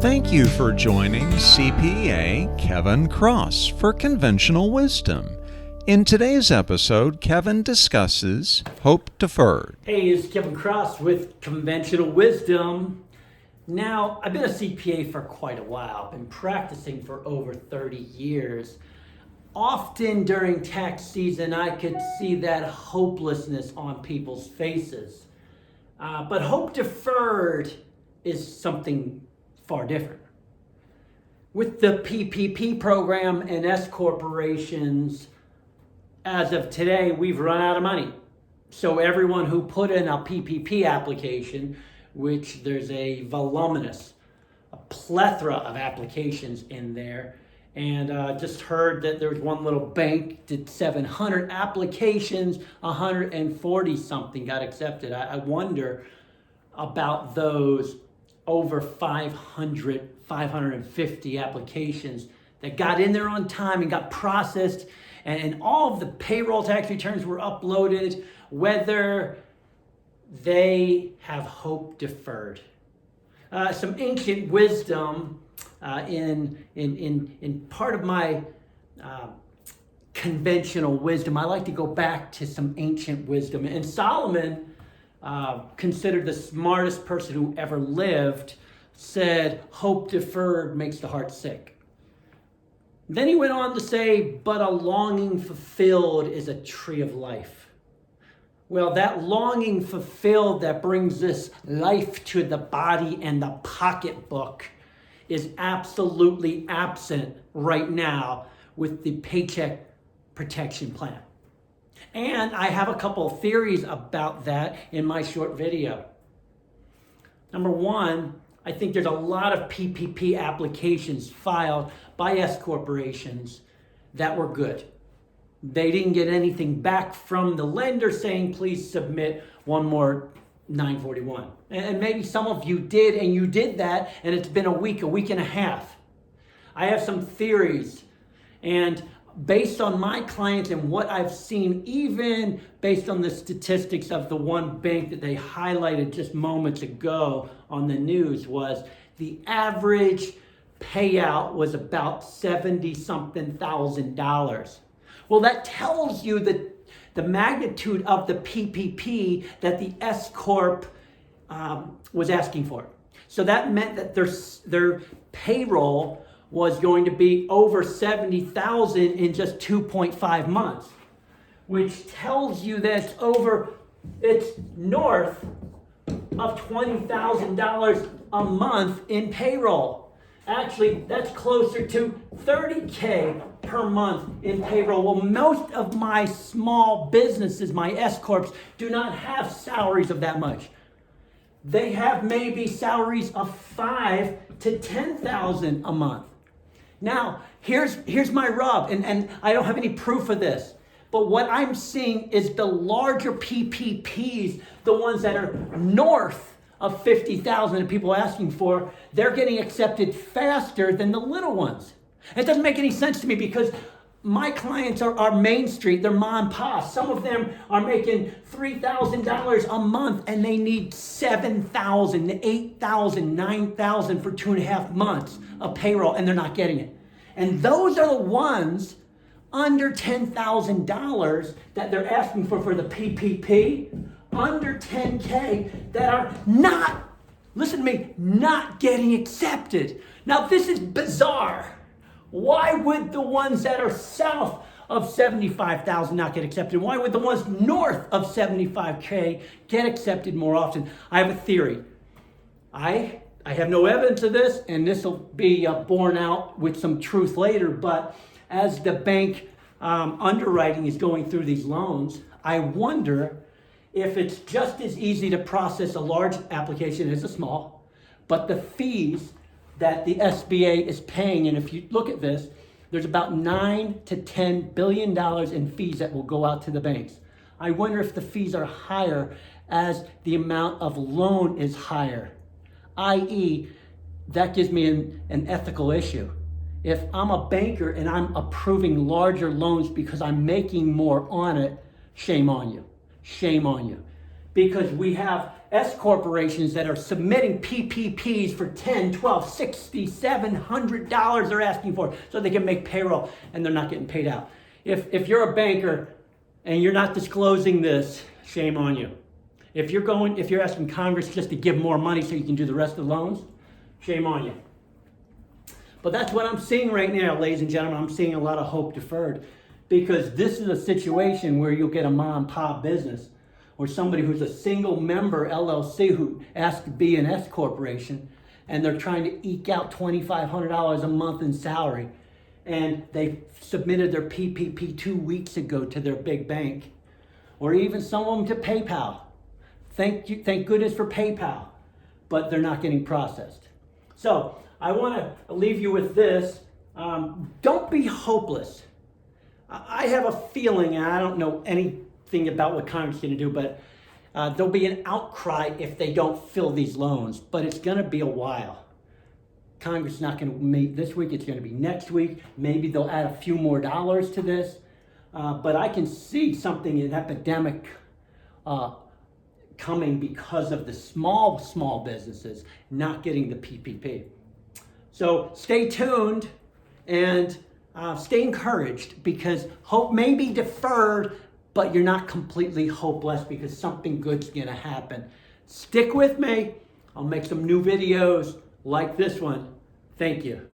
Thank you for joining CPA Kevin Cross for Conventional Wisdom. In today's episode, Kevin discusses hope deferred. Hey, it's Kevin Cross with Conventional Wisdom. Now, I've been a CPA for quite a while. I've been practicing for over 30 years. Often during tax season, I could see that hopelessness on people's faces. But hope deferred is something far different. With the PPP program and S corporations, as of today, we've run out of money. So everyone who put in a PPP application, which there's a plethora of applications in there, and just heard that there's one little bank did 700 applications, 140 something got accepted. I wonder about those over 550 applications that got in there on time and got processed, and all of the payroll tax returns were uploaded, whether they have hope deferred. Some ancient wisdom in part of my conventional wisdom. I like to go back to some ancient wisdom. And Solomon, considered the smartest person who ever lived, said, hope deferred makes the heart sick. Then he went on to say, but a longing fulfilled is a tree of life. Well, that longing fulfilled that brings this life to the body and the pocketbook is absolutely absent right now with the Paycheck Protection Plan. And I have a couple of theories about that in my short video. Number one, I think there's a lot of PPP applications filed by S corporations that were good. They didn't get anything back from the lender saying, please submit one more 941. And maybe some of you did, and you did that, and it's been a week and a half. I have some theories, and based on my clients and what I've seen, even based on the statistics of the one bank that they highlighted just moments ago on the news, was the average payout was about $70-something thousand. Well, that tells you that the magnitude of the PPP that the S Corp was asking for. So that meant that their payroll was going to be over 70,000 in just 2.5 months, which tells you that it's north of $20,000 a month in payroll. Actually, that's closer to $30K per month in payroll. Well, most of my small businesses, my S Corps, do not have salaries of that much. They have maybe salaries of $5,000 to $10,000 a month. Now, here's my rub, and I don't have any proof of this, but what I'm seeing is the larger PPPs, the ones that are north of 50,000 that people are asking for, they're getting accepted faster than the little ones. It doesn't make any sense to me because my clients are Main Street, they're mom and pop. Some of them are making $3,000 a month and they need $7,000, $8,000, $9,000 for 2.5 months of payroll, and they're not getting it. And those are the ones under $10,000 that they're asking for the PPP, under 10K, that are not, listen to me, not getting accepted. Now, this is bizarre. Why would the ones that are south of 75,000 not get accepted? Why would the ones north of 75K get accepted more often? I have a theory. I have no evidence of this, and this will be borne out with some truth later, but as the bank underwriting is going through these loans, I wonder if it's just as easy to process a large application as a small, but the fees that the SBA is paying, and if you look at this, there's about $9 to $10 billion in fees that will go out to the banks. I wonder if the fees are higher as the amount of loan is higher, i.e., that gives me an ethical issue. If I'm a banker and I'm approving larger loans because I'm making more on it, shame on you. Shame on you. because we have S corporations that are submitting PPPs for $10, $12, $60, $700 they're asking for so they can make payroll, and they're not getting paid out. If you're a banker and you're not disclosing this, shame on you. If you're asking Congress just to give more money so you can do the rest of the loans, shame on you. But that's what I'm seeing right now, ladies and gentlemen. I'm seeing a lot of hope deferred, because this is a situation where you'll get a mom and pop business or somebody who's a single member LLC who asked to be an S corporation, and they're trying to eke out $2,500 a month in salary, and they submitted their PPP 2 weeks ago to their big bank, or even some of them to PayPal. Thank goodness for PayPal, but they're not getting processed. So I want to leave you with this. Don't be hopeless. I have a feeling, and I don't know anything about what Congress is going to do, but there'll be an outcry if they don't fill these loans. But it's going to be a while. Congress is not going to meet this week. It's going to be next week. Maybe they'll add a few more dollars to this. But I can see something, an epidemic coming because of the small businesses not getting the PPP. So stay tuned and stay encouraged, because hope may be deferred, but you're not completely hopeless, because something good's going to happen. Stick with me. I'll make some new videos like this one. Thank you.